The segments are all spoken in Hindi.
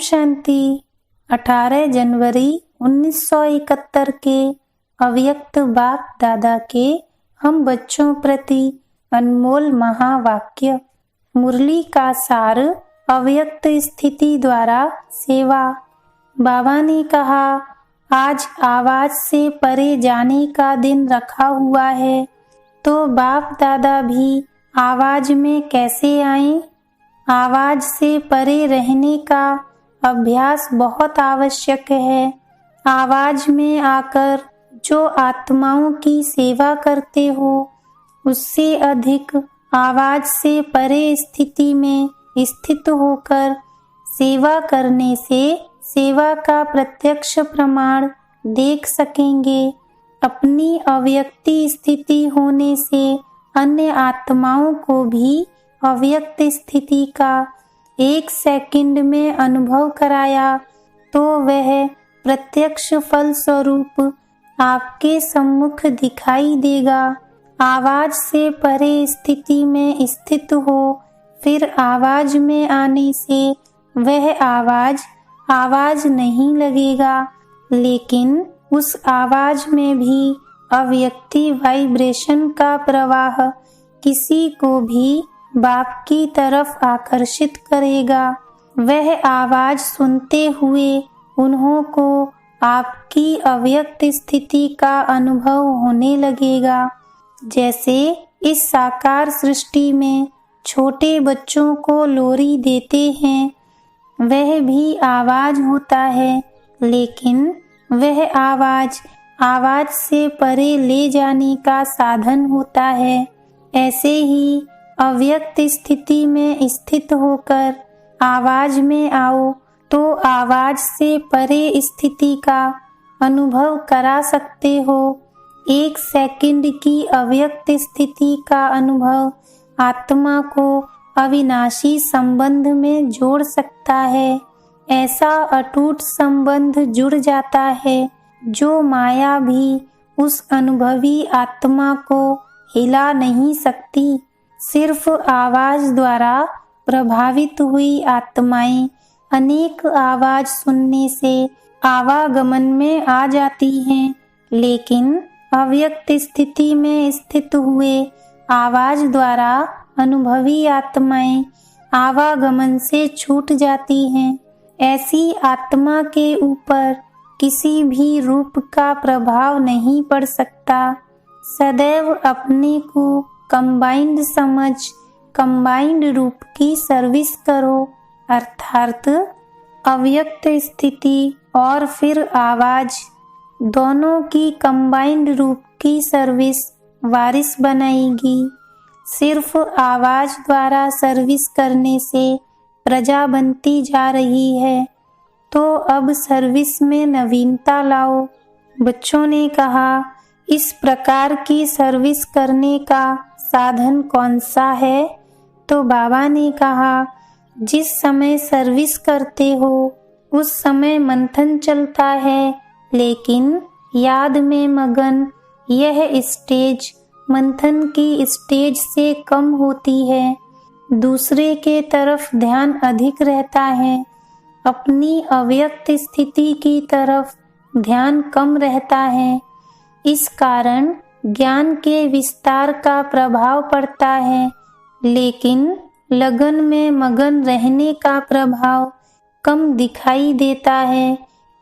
शांति। 18 जनवरी 1971 के अव्यक्त बाप दादा के हम बच्चों प्रति अनमोल महावाक्य। मुरली का सार अव्यक्त स्थिति द्वारा सेवा। बाबा ने कहा, आज आवाज से परे जाने का दिन रखा हुआ है, तो बाप दादा भी आवाज में कैसे आए? आवाज से परे रहने का अभ्यास बहुत आवश्यक है। आवाज में आकर जो आत्माओं की सेवा करते हो, उससे अधिक आवाज से परे स्थिति में स्थित होकर सेवा करने से सेवा का प्रत्यक्ष प्रमाण देख सकेंगे। अपनी अव्यक्ति स्थिति होने से अन्य आत्माओं को भी अव्यक्त स्थिति का 1 सेकंड में अनुभव कराया तो वह प्रत्यक्ष फल स्वरूप आपके सम्मुख दिखाई देगा। आवाज से परे स्थिति में स्थित हो, फिर आवाज में आने से वह आवाज नहीं लगेगा, लेकिन उस आवाज में भी अव्यक्ति वाइब्रेशन का प्रवाह किसी को भी बाप की तरफ आकर्षित करेगा। वह आवाज सुनते हुए उन्हों को आपकी अव्यक्त स्थिति का अनुभव होने लगेगा। जैसे इस साकार सृष्टि में छोटे बच्चों को लोरी देते हैं, वह भी आवाज होता है, लेकिन वह आवाज से परे ले जाने का साधन होता है। ऐसे ही अव्यक्त स्थिति में स्थित होकर आवाज में आओ तो आवाज से परे स्थिति का अनुभव करा सकते हो। 1 सेकंड की अव्यक्त स्थिति का अनुभव आत्मा को अविनाशी संबंध में जोड़ सकता है। ऐसा अटूट संबंध जुड़ जाता है जो माया भी उस अनुभवी आत्मा को हिला नहीं सकती। सिर्फ आवाज द्वारा प्रभावित हुई आत्माएं अनेक आवाज सुनने से आवागमन में आ जाती हैं, लेकिन अव्यक्त स्थिति में स्थित हुए आवाज द्वारा अनुभवी आत्माएं आवागमन से छूट जाती हैं। ऐसी आत्मा के ऊपर किसी भी रूप का प्रभाव नहीं पड़ सकता। सदैव अपने को कंबाइंड समझ कंबाइंड रूप की सर्विस करो, अर्थात अव्यक्त स्थिति और फिर आवाज दोनों की कंबाइंड रूप की सर्विस वारिस बनाएगी। सिर्फ आवाज द्वारा सर्विस करने से प्रजा बनती जा रही है, तो अब सर्विस में नवीनता लाओ। बच्चों ने कहा, इस प्रकार की सर्विस करने का साधन कौन सा है? तो बाबा ने कहा, जिस समय सर्विस करते हो उस समय मंथन चलता है, लेकिन याद में मगन यह स्टेज मंथन की स्टेज से कम होती है। दूसरे के तरफ ध्यान अधिक रहता है, अपनी अव्यक्त स्थिति की तरफ ध्यान कम रहता है। इस कारण ज्ञान के विस्तार का प्रभाव पड़ता है, लेकिन लगन में मगन रहने का प्रभाव कम दिखाई देता है।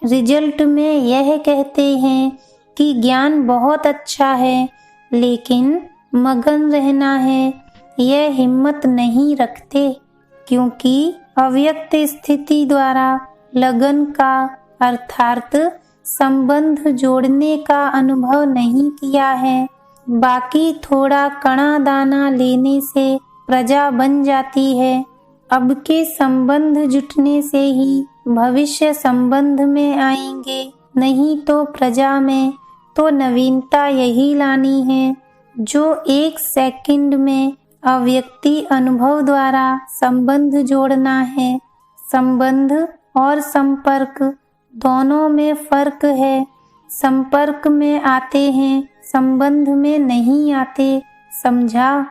रिजल्ट में यह कहते हैं कि ज्ञान बहुत अच्छा है, लेकिन मगन रहना है, यह हिम्मत नहीं रखते, क्योंकि अव्यक्त स्थिति द्वारा लगन का अर्थात संबंध जोड़ने का अनुभव नहीं किया है। बाकी थोड़ा कणा दाना लेने से प्रजा बन जाती है। अब के संबंध जुटने से ही भविष्य संबंध में आएंगे, नहीं तो प्रजा में तो नवीनता यही लानी है जो 1 सेकंड में अव्यक्ति अनुभव द्वारा संबंध जोड़ना है। संबंध और संपर्क दोनों में फर्क है। संपर्क में आते हैं, संबंध में नहीं आते, समझा?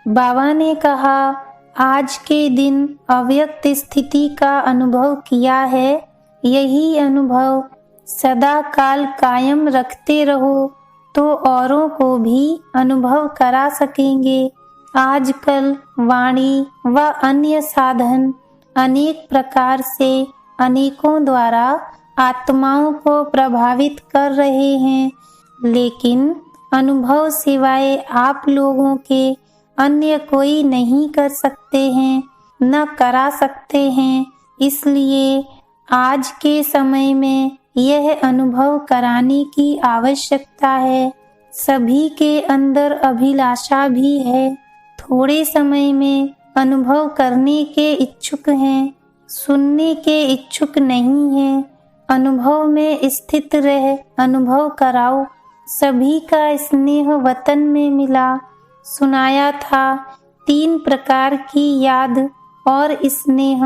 बाबा ने कहा, आज के दिन अव्यक्त स्थिति का अनुभव किया है, यही अनुभव सदा काल कायम रखते रहो तो औरों को भी अनुभव करा सकेंगे। आजकल वाणी व अन्य साधन अनेक प्रकार से अनेकों द्वारा आत्माओं को प्रभावित कर रहे हैं, लेकिन अनुभव सिवाय आप लोगों के अन्य कोई नहीं कर सकते हैं, न करा सकते हैं। इसलिए आज के समय में यह अनुभव कराने की आवश्यकता है। सभी के अंदर अभिलाषा भी है, थोड़े समय में अनुभव करने के इच्छुक हैं, सुनने के इच्छुक नहीं हैं। अनुभव में स्थित रह अनुभव कराओ। सभी का स्नेह वतन में मिला। सुनाया था 3 प्रकार की याद और स्नेह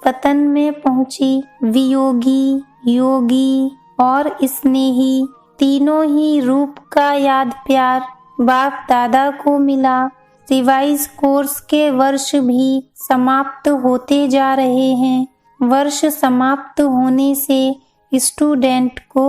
वतन में पहुंची। वियोगी, योगी और स्नेही तीनों ही रूप का याद प्यार बाप दादा को मिला। रिवाइज कोर्स के वर्ष भी समाप्त होते जा रहे हैं। वर्ष समाप्त होने से स्टूडेंट को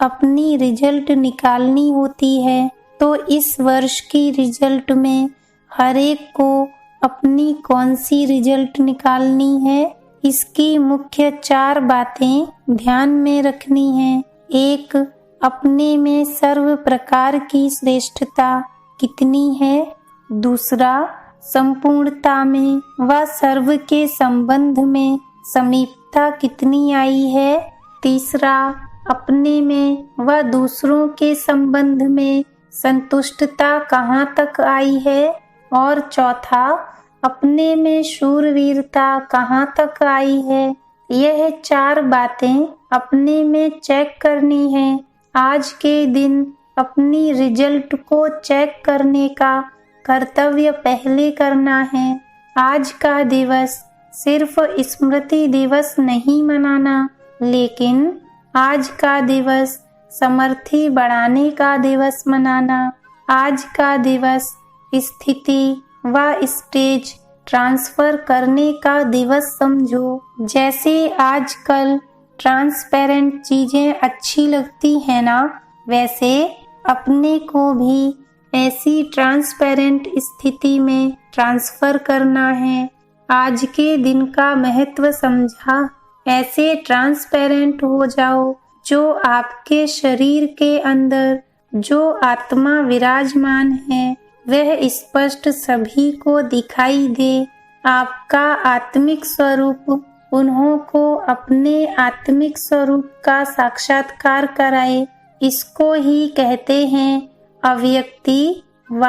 अपनी रिजल्ट निकालनी होती है, तो इस वर्ष की रिजल्ट में हर एक को अपनी कौन सी रिजल्ट निकालनी है, इसकी मुख्य 4 बातें ध्यान में रखनी हैं। 1. अपने में सर्व प्रकार की श्रेष्ठता कितनी है। 2. संपूर्णता में व सर्व के संबंध में समीपता कितनी आई है। 3. अपने में व दूसरों के संबंध में संतुष्टता कहाँ तक आई है। और 4. अपने में शूरवीरता कहाँ तक आई है। यह 4 बातें अपने में चेक करनी है। आज के दिन अपनी रिजल्ट को चेक करने का कर्तव्य पहले करना है। आज का दिवस सिर्फ स्मृति दिवस नहीं मनाना, लेकिन आज का दिवस समर्थी बढ़ाने का दिवस मनाना। आज का दिवस स्थिति व स्टेज ट्रांसफर करने का दिवस समझो। जैसे आजकल ट्रांसपेरेंट चीजें अच्छी लगती है ना, वैसे अपने को भी ऐसी ट्रांसपेरेंट स्थिति में ट्रांसफर करना है। आज के दिन का महत्व समझा। ऐसे ट्रांसपेरेंट हो जाओ जो आपके शरीर के अंदर जो आत्मा विराजमान है वह स्पष्ट सभी को दिखाई दे। आपका आत्मिक स्वरूप उन्हों को अपने आत्मिक स्वरूप का साक्षात्कार कराए। इसको ही कहते हैं अव्यक्ति व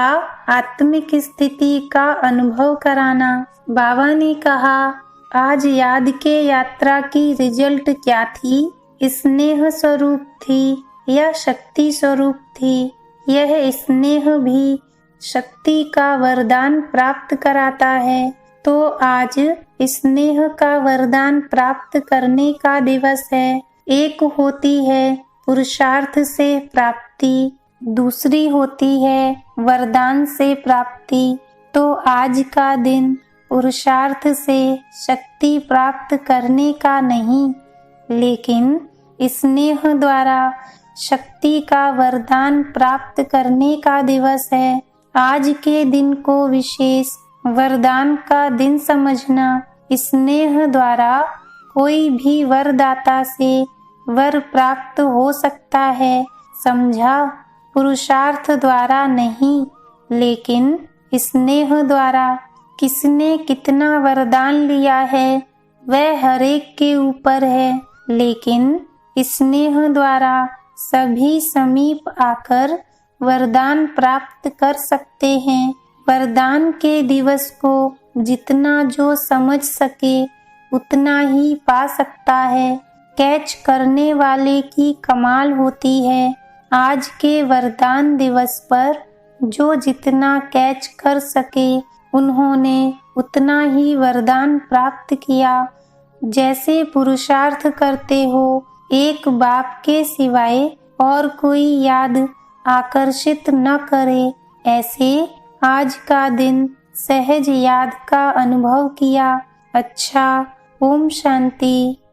आत्मिक स्थिति का अनुभव कराना। बाबा ने कहा, आज याद के यात्रा की रिजल्ट क्या थी? स्नेह स्वरूप थी या शक्ति स्वरूप थी? यह स्नेह भी शक्ति का वरदान प्राप्त कराता है। तो आज स्नेह का वरदान प्राप्त करने का दिवस है। एक होती है पुरुषार्थ से प्राप्ति, दूसरी होती है वरदान से प्राप्ति। तो आज का दिन पुरुषार्थ से शक्ति प्राप्त करने का नहीं, लेकिन स्नेह द्वारा शक्ति का वरदान प्राप्त करने का दिवस है। आज के दिन को विशेष वरदान का दिन समझना। स्नेह द्वारा कोई भी वरदाता से वर प्राप्त हो सकता है, समझा? पुरुषार्थ द्वारा नहीं, लेकिन स्नेह द्वारा। किसने कितना वरदान लिया है वह हर एक के ऊपर है, लेकिन स्नेह द्वारा सभी समीप आकर वरदान प्राप्त कर सकते हैं। वरदान के दिवस को जितना जो समझ सके उतना ही पा सकता है। कैच करने वाले की कमाल होती है। आज के वरदान दिवस पर जो जितना कैच कर सके उन्होंने उतना ही वरदान प्राप्त किया। जैसे पुरुषार्थ करते हो एक बाप के सिवाय और कोई याद आकर्षित न करे, ऐसे आज का दिन सहज याद का अनुभव किया। अच्छा, ओम शांति।